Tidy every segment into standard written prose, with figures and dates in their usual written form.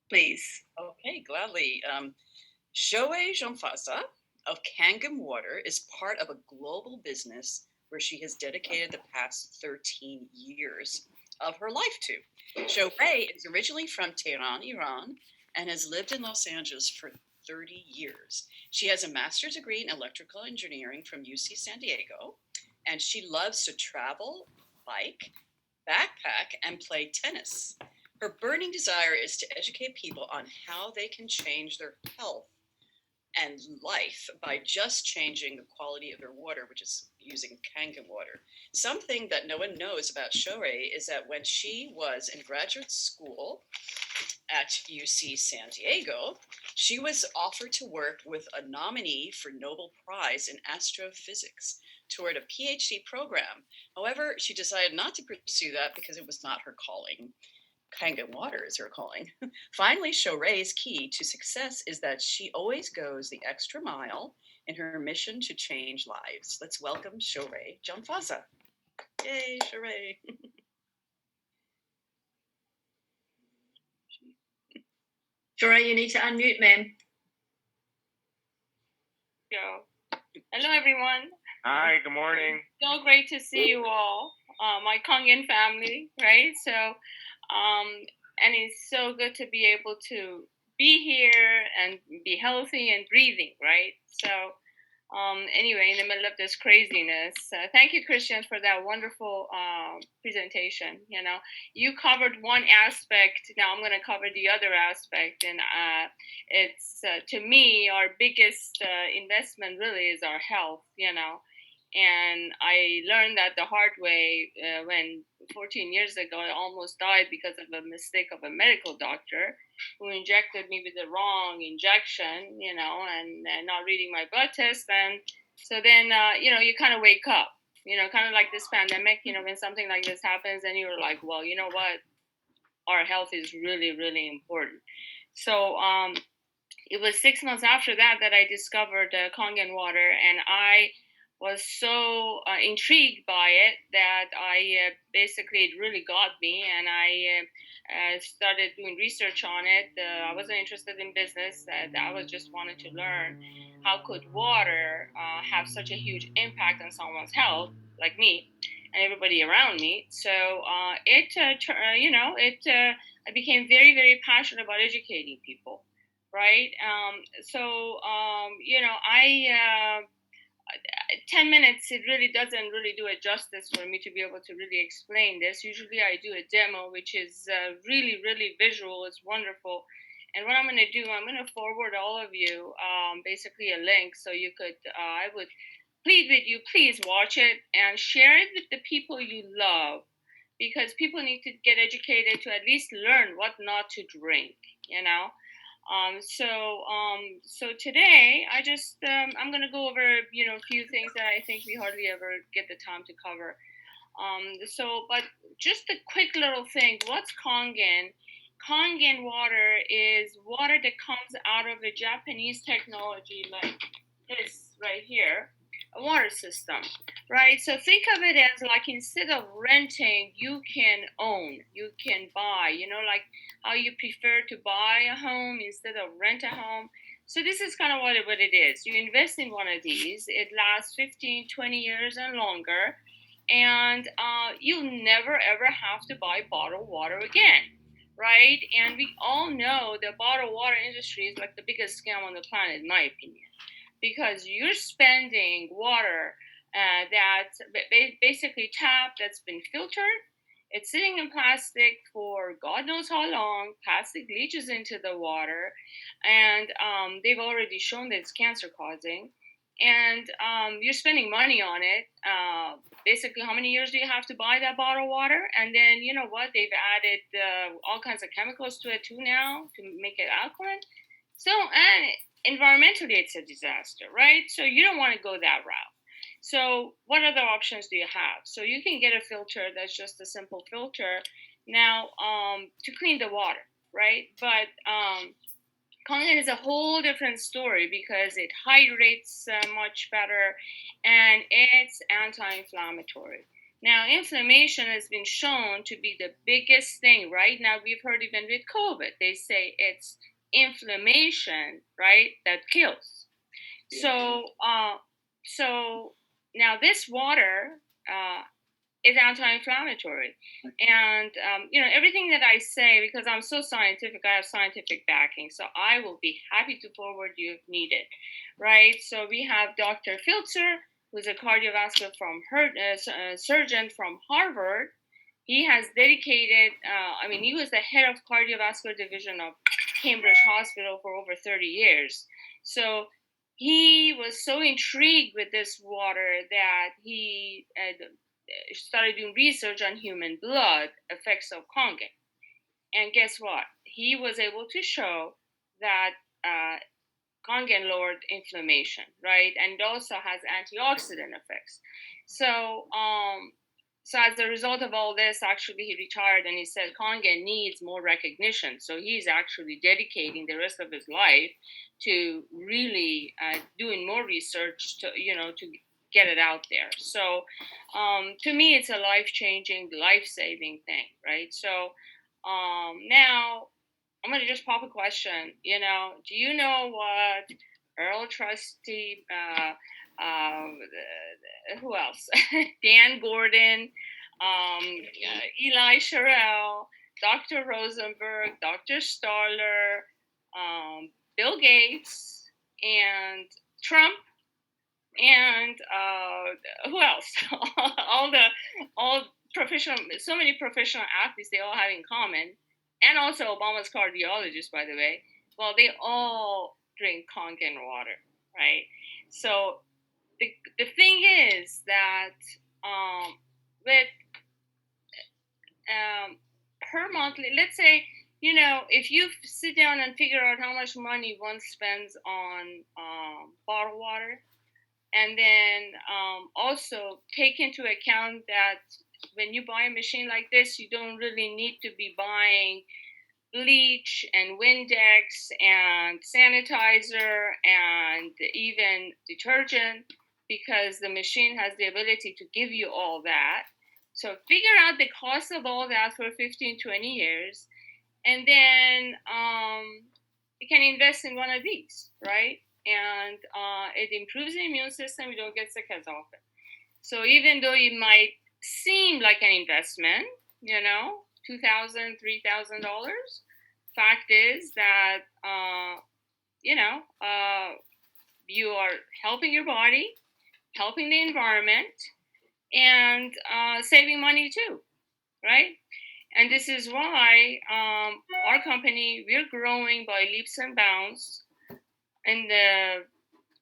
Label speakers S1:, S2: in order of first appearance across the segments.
S1: please.
S2: Okay, gladly. Shoei Jeanfasa of Kangen Water is part of a global business where she has dedicated the past 13 years of her life to. Shoei is originally from Tehran, Iran, and has lived in Los Angeles for 30 years. She has a master's degree in electrical engineering from UC San Diego, and she loves to travel, bike, backpack, and play tennis. Her burning desire is to educate people on how they can change their health and life by just changing the quality of their water, which is using Kangen water. Something that no one knows about Shorey is that when she was in graduate school at UC San Diego, she was offered to work with a nominee for Nobel Prize in astrophysics toward a PhD program. However, she decided not to pursue that because it was not her calling. Kangen water is her calling. Finally, Shorei's key to success is that she always goes the extra mile in her mission to change lives. Let's welcome Shorei Jamfaza. Yay, Shorei.
S1: Shorey, you need to unmute, ma'am.
S3: Go. Hello, everyone.
S4: Hi, good morning.
S3: So great to see you all, my Kangen family, right? So, and it's so good to be able to be here and be healthy and breathing, right? So, anyway, in the middle of this craziness, thank you, Christian, for that wonderful presentation. You know, you covered one aspect. Now I'm going to cover the other aspect, and it's to me our biggest investment really is our health. You know, and I learned that the hard way when 14 years ago I almost died because of a mistake of a medical doctor who injected me with the wrong injection, you know, and not reading my blood test. And so then, you know, you kind of wake up, you know, kind of like this pandemic, you know, when something like this happens and you're like, well, you know what? Our health is really, really important. So it was 6 months after that that I discovered Kangen water, and I was so intrigued by it that I basically it really got me, and I started doing research on it. I wasn't interested in business; I was just wanted to learn how could water have such a huge impact on someone's health, like me and everybody around me. So you know, I became very, very passionate about educating people, right? You know, 10 minutes, it really doesn't really do it justice for me to be able to really explain this. Usually I do a demo, which is really, really visual. It's wonderful. And what I'm going to do, I'm going to forward all of you basically a link so you could, I would plead with you, please watch it and share it with the people you love, because people need to get educated to at least learn what not to drink, you know. So today I'm gonna go over a few things that I think we hardly ever get the time to cover. But just a quick little thing. What's Kangen? Kangen water is water that comes out of a Japanese technology like this right here, a water system, right? So think of it as like instead of renting, you can own, you can buy, like how you prefer to buy a home instead of rent a home. So this is kind of what it is. You invest in one of these, it lasts 15, 20 years and longer, and you'll never ever have to buy bottled water again, right? And we all know the bottled water industry is like the biggest scam on the planet, in my opinion, because you're spending water that's basically tap that's been filtered. It's sitting in plastic for God knows how long. Plastic leaches into the water, and they've already shown that it's cancer causing. And you're spending money on it. Basically, how many years do you have to buy that bottled water? And then, you know what? They've added all kinds of chemicals to it too now to make it alkaline. So, and environmentally, it's a disaster, right? So, you don't want to go that route. So, what other options do you have? So, you can get a filter that's just a simple filter now to clean the water, right? But Kangen is a whole different story because it hydrates much better and it's anti inflammatory. Now, inflammation has been shown to be the biggest thing. Right now, we've heard even with COVID, they say it's inflammation, right, that kills. So, so now this water is anti-inflammatory, and everything that I say, because I'm so scientific, I have scientific backing, so I will be happy to forward you if needed, right? So we have Dr. Filzer, who's a cardiovascular surgeon from Harvard. He has dedicated, he was the head of cardiovascular division of Cambridge Hospital for over 30 years. So he was so intrigued with this water that he started doing research on human blood effects of Kangen. And guess what? He was able to show that Kangen lowered inflammation, right? And it also has antioxidant effects. So, so as a result of all this, actually, he retired and he said Kangen needs more recognition. So he's actually dedicating the rest of his life to really doing more research to get it out there. So to me, it's a life-changing, life-saving thing, right? So now I'm going to just pop a question. Do you know what Earl Trusty, who else? Dan Gordon, Eli Sherrill, Dr. Rosenberg, Dr. Starler, Bill Gates, and Trump, and who else? all professional, so many professional athletes, they all have in common, and also Obama's cardiologist, by the way. Well, they all drink Kangen water, right? So the thing is that with per monthly, let's say, if you sit down and figure out how much money one spends on bottled water, and then also take into account that when you buy a machine like this, you don't really need to be buying bleach and Windex and sanitizer and even detergent, because the machine has the ability to give you all that. So figure out the cost of all that for 15, 20 years, and then you can invest in one of these, right? And it improves the immune system. You don't get sick as often. So even though it might seem like an investment, $2,000, $3,000, fact is that you are helping your body, helping the environment, and saving money too, right? And this is why our company, we're growing by leaps and bounds, and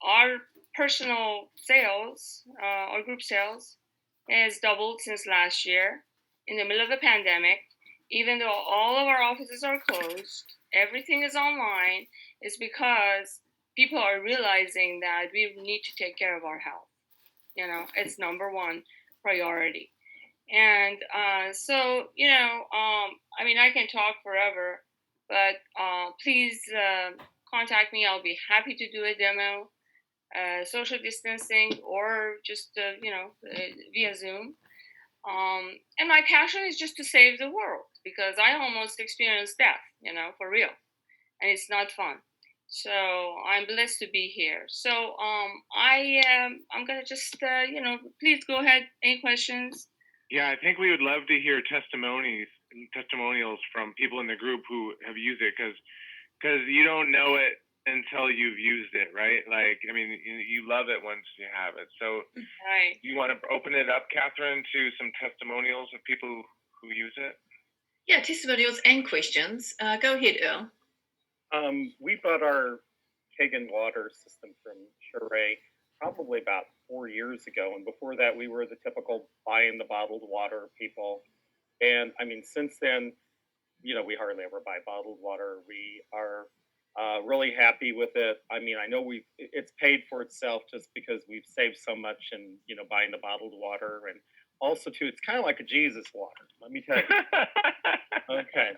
S3: our personal sales, our group sales, has doubled since last year in the middle of a pandemic. Even though all of our offices are closed, everything is online, is because people are realizing that we need to take care of our health. It's number one priority. And so, I can talk forever, but please contact me. I'll be happy to do a demo, social distancing, or just, via Zoom. And my passion is just to save the world, because I almost experienced death, for real. And it's not fun. So I'm blessed to be here. So I'm going to just, please go ahead. Any questions?
S4: Yeah, I think we would love to hear testimonials from people in the group who have used it, because you don't know it until you've used it, right? Like, you love it once you have it. So
S3: right.
S4: You want to open it up, Catherine, to some testimonials of people who use it?
S1: Yeah, testimonials and questions. Go ahead, Earl.
S5: We bought our Kangen water system from Sheree probably about 4 years ago. And before that, we were the typical buying the bottled water people. And since then, we hardly ever buy bottled water. We are really happy with it. I know it's paid for itself just because we've saved so much in, buying the bottled water. And also, too, it's kind of like a Jesus water, let me tell you. Okay.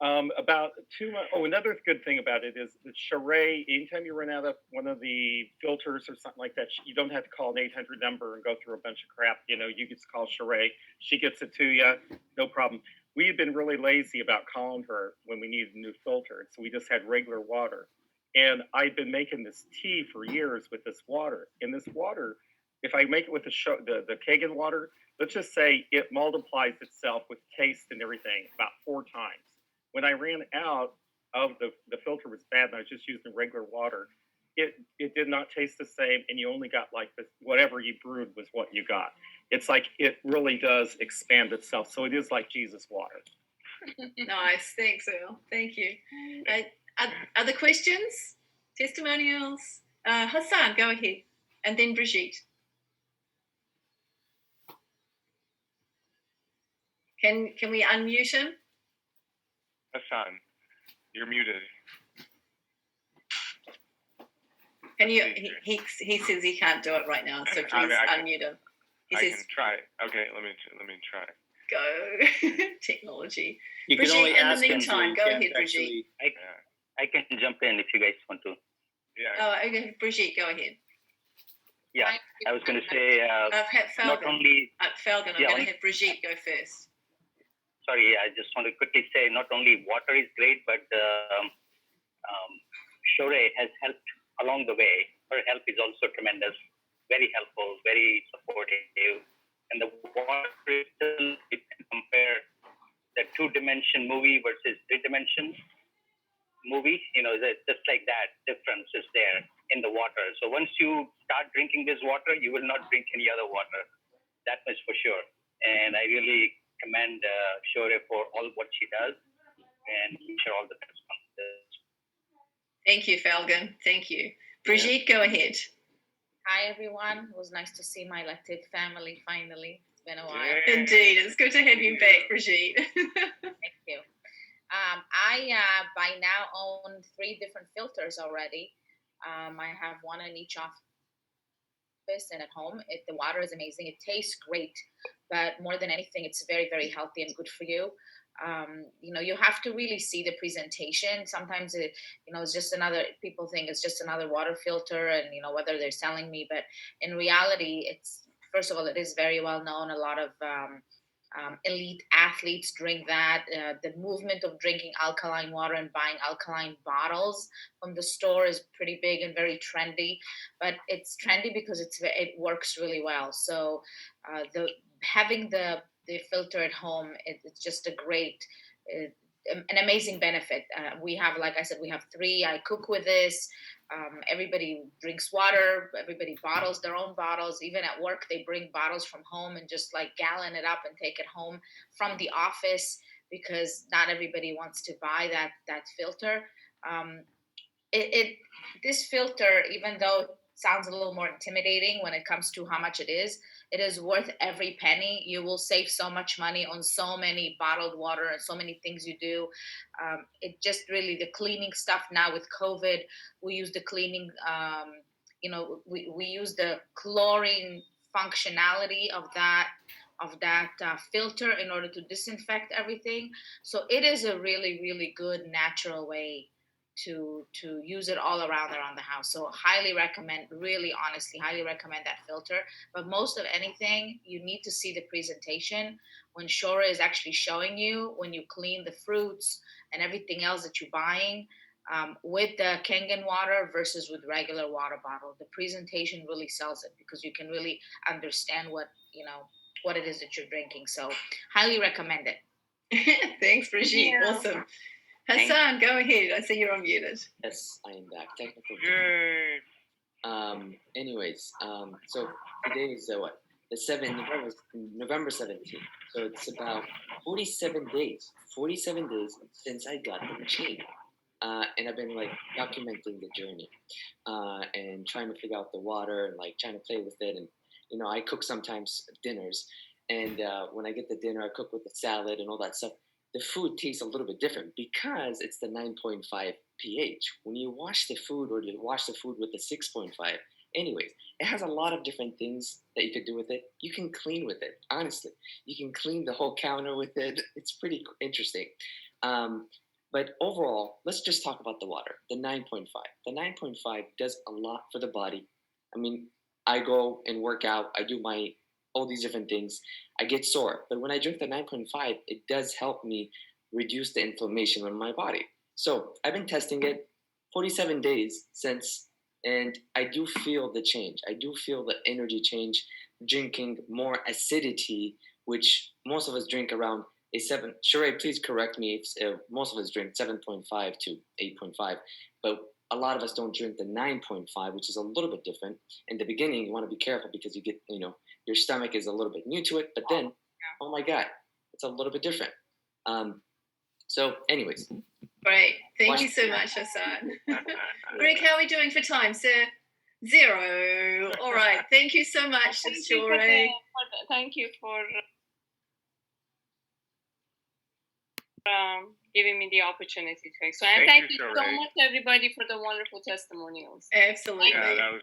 S5: About 2 months. Oh, another good thing about it is that Sheree, anytime you run out of one of the filters or something like that, you don't have to call an 800 number and go through a bunch of crap. You know, you just call Sheree. She gets it to you, no problem. We had been really lazy about calling her when we needed a new filter, so we just had regular water. And I'd been making this tea for years with this water. And this water, if I make it with the Kangen water, let's just say it multiplies itself with taste and everything about 4 times. When I ran out of the filter was bad and I was just using regular water, it did not taste the same, and you only got like this, whatever you brewed was what you got. It's like it really does expand itself. So it is like Jesus water.
S1: Nice. Thanks, Earl. Thank you. Other questions? Testimonials? Hassan, go ahead. And then Brigitte. Can we unmute him?
S4: Hassan, you're muted.
S1: Can you? He says he can't do it right now, so please unmute him. He
S4: I
S1: says,
S4: can try. Okay, let me try.
S1: Go. Technology.
S6: You can
S1: Brigitte,
S6: only
S1: in the
S6: ask him,
S1: meantime,
S6: so
S1: go
S6: you can't
S1: ahead, Brigitte.
S6: I can jump in if you guys want to.
S4: Yeah.
S1: Oh, okay. Brigitte, go ahead.
S6: Yeah, I was going to say
S1: I've had
S6: not
S1: Falcon.
S6: only.
S1: Falcon, I'm
S6: Yeah,
S1: going to have Brigitte go first.
S6: Sorry, I just want to quickly say not only water is great, but Shore has helped along the way. Her help is also tremendous, very helpful, very supportive. And the water crystal, you can compare the 2-dimension movie versus 3-dimension movie. You know, just like that difference is there in the water. So once you start drinking this water, you will not drink any other water. That much for sure. And I really commend Shore for all what she does, and wish her all the best on this.
S1: Thank you, Falcon. Thank you. Brigitte, go ahead.
S7: Hi, everyone. It was nice to see my Latif family finally. It's been a while.
S4: Yeah.
S1: Indeed. It's good to have you back, Brigitte.
S7: Thank you. I by now own 3 different filters already. I have one in each office and at home. The water is amazing. It tastes great, but more than anything, it's very, very healthy and good for you. You know, you have to really see the presentation. Sometimes it's just people think it's just another water filter, and whether they're selling me, but in reality, it's, first of all, it is very well known. A lot of elite athletes drink that. The movement of drinking alkaline water and buying alkaline bottles from the store is pretty big and very trendy, but it's trendy because it works really well. So having the filter at home, it's just a great, an amazing benefit. We have, like I said, we have 3. I cook with this. Everybody drinks water. Everybody bottles their own bottles. Even at work, they bring bottles from home and just like gallon it up and take it home from the office, because not everybody wants to buy that filter. This filter, even though it sounds a little more intimidating when it comes to how much it is worth every penny. You will save so much money on so many bottled water and so many things you do. It just really, the cleaning stuff now with COVID, we use the cleaning, we use the chlorine functionality of that filter in order to disinfect everything. So it is a really, really good natural way to use it all around the house. So highly recommend, really honestly, highly recommend that filter. But most of anything, you need to see the presentation when Shore is actually showing you when you clean the fruits and everything else that you're buying with the Kangen water versus with regular water bottle. The presentation really sells it, because you can really understand what it is that you're drinking. So highly recommend it.
S1: Thanks, Brigitte.
S3: Yeah.
S1: Awesome. Hassan, go ahead. I see you're unmuted.
S8: Yes, I am back. Technical.
S4: Yay!
S8: Anyways, so today is what? November 17th. So it's about 47 days. 47 days since I got the machine. And I've been like documenting the journey, and trying to figure out the water and like trying to play with it. And I cook sometimes dinners, and when I get the dinner, I cook with the salad and all that stuff. The food tastes a little bit different because it's the 9.5 pH. When you wash the food, or you wash the food with the 6.5, anyways, it has a lot of different things that you could do with it. You can clean with it, honestly. You can clean the whole counter with it. It's pretty interesting. But overall, let's just talk about the water, the 9.5. The 9.5 does a lot for the body. I mean, I go and work out, I do all these different things. I get sore, but when I drink the 9.5, it does help me reduce the inflammation in my body. So I've been testing it 47 days since, and I do feel the change. I do feel the energy change, drinking more acidity, which most of us drink around a 7. Sheree, please correct me if most of us drink 7.5 to 8.5, but a lot of us don't drink the 9.5, which is a little bit different. In the beginning, you want to be careful because you get, your stomach is a little bit new to it, but then, oh my God, it's a little bit different. So anyways.
S1: Great. Thank you so much, Hassan. Greg, how are we doing for time, sir? 0. All right. Thank you so much, Sheree.
S3: Thank you for giving me the opportunity to explain. And thank you so much, everybody, for the wonderful testimonials.
S1: Absolutely.
S4: Yeah, that was